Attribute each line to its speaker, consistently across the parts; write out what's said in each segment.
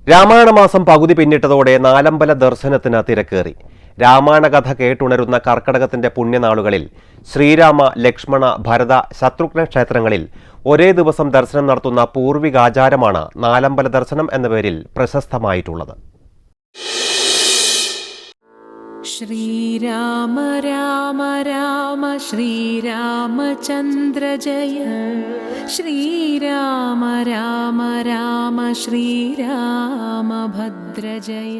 Speaker 1: രാമായണ മാസം പകുതി പിന്നിട്ടതോടെ നാലമ്പല ദർശനത്തിന് തിരക്കേറി. രാമായണ കഥ കേട്ടുണരുന്ന കർക്കടകത്തിന്റെ പുണ്യനാളുകളിൽ ശ്രീരാമ, ലക്ഷ്മണ, ഭരത, ശത്രുഘ്ന ക്ഷേത്രങ്ങളിൽ ഒരേ ദിവസം ദർശനം നടത്തുന്ന പൂർവികാചാരമാണ് നാലമ്പല ദർശനം എന്ന പേരിൽ പ്രശസ്തമായിട്ടുള്ളത്.
Speaker 2: ശ്രീരാമ രാമ രാമ ശ്രീരാമചന്ദ്ര ജയ ശ്രീരാമ രാമ രാമ ശ്രീരാമഭദ്ര ജയ.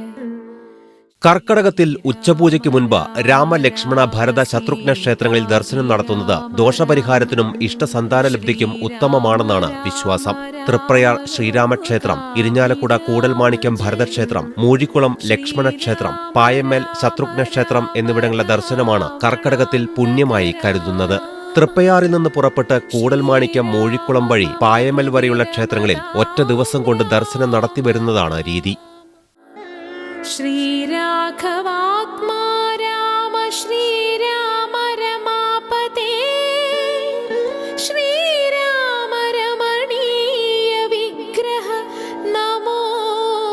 Speaker 1: കർക്കടകത്തിൽ ഉച്ചപൂജയ്ക്ക് മുൻപ് രാമ, ലക്ഷ്മണ, ഭരത, ശത്രുഘ്ന ക്ഷേത്രങ്ങളിൽ ദർശനം നടത്തുന്നത് ദോഷപരിഹാരത്തിനും ഇഷ്ടസന്താനലബ്ധിക്കും ഉത്തമമാണെന്നാണ് വിശ്വാസം. തൃപ്രയാർ ശ്രീരാമക്ഷേത്രം, ഇരിഞ്ഞാലക്കുട കൂടൽമാണിക്യം ഭരതക്ഷേത്രം, മൂഴിക്കുളം ലക്ഷ്മണ ക്ഷേത്രം, പായമ്മേൽ ശത്രുഘ്ന ക്ഷേത്രം എന്നിവിടങ്ങളിലെ ദർശനമാണ് കർക്കടകത്തിൽ പുണ്യമായി കരുതുന്നത്. തൃപ്പയാറിൽ നിന്ന് പുറപ്പെട്ട് കൂടൽമാണിക്യം, മൂഴിക്കുളം വഴി പായമൽ വരെയുള്ള ക്ഷേത്രങ്ങളിൽ ഒറ്റ ദിവസം കൊണ്ട് ദർശനം നടത്തിവരുന്നതാണ് രീതി.
Speaker 2: ശ്രീരാഘവാത്മാ രാമ ശ്രീരാമ രമാപതേ ശ്രീരാമ രമണീയ വിഗ്രഹ നമോസ്തുതേ.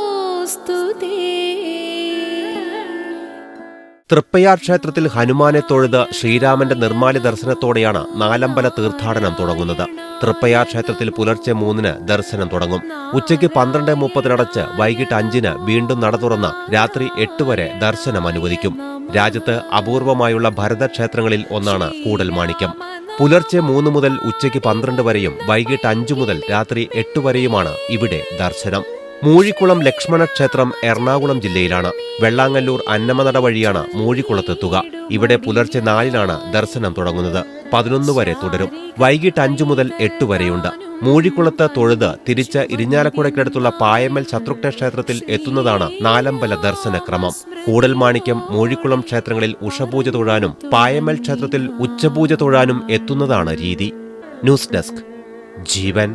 Speaker 1: തൃപ്പയാർ ക്ഷേത്രത്തിൽ ഹനുമാനെ തൊഴുത് ശ്രീരാമന്റെ നിർമ്മാല്യ ദർശനത്തോടെയാണ് നാലമ്പല തീർത്ഥാടനം തുടങ്ങുന്നത്. തൃപ്പയാർ ക്ഷേത്രത്തിൽ പുലർച്ചെ 3-ന് ദർശനം തുടങ്ങും. ഉച്ചയ്ക്ക് 12:30 വൈകിട്ട് 5-ന് വീണ്ടും നട തുറന്ന് രാത്രി 8 വരെ ദർശനം അനുവദിക്കും. രാജ്യത്ത് അപൂർവമായുള്ള ഭരതക്ഷേത്രങ്ങളിൽ ഒന്നാണ് കൂടൽമാണിക്യം. പുലർച്ചെ 3 മുതൽ ഉച്ചയ്ക്ക് 12 വരെയും വൈകിട്ട് 5 മുതൽ രാത്രി 8 വരെയുമാണ് ഇവിടെ ദർശനം. മൂഴിക്കുളം ലക്ഷ്മണ ക്ഷേത്രം എറണാകുളം ജില്ലയിലാണ്. വെള്ളാങ്ങല്ലൂർ അന്നമനട വഴിയാണ് മൂഴിക്കുളത്തെത്തുക. ഇവിടെ പുലർച്ചെ 4-നാണ് ദർശനം തുടങ്ങുന്നത്. 11 വരെ തുടരും. വൈകിട്ട് 5 മുതൽ 8 വരെയുണ്ട്. മൂഴിക്കുളത്ത് തൊഴുത് തിരിച്ച് ഇരിഞ്ഞാലക്കുടയ്ക്കടുത്തുള്ള പായമൽ ശത്രുഘ്ന ക്ഷേത്രത്തിൽ എത്തുന്നതാണ് നാലമ്പല ദർശനക്രമം. കൂടൽമാണിക്യം, മൂഴിക്കുളം ക്ഷേത്രങ്ങളിൽ ഉഷപൂജ തൊഴാനും പായമൽ ക്ഷേത്രത്തിൽ ഉച്ചപൂജ തൊഴാനും എത്തുന്നതാണ് രീതി. ന്യൂസ് ഡെസ്ക്, ജീവൻ.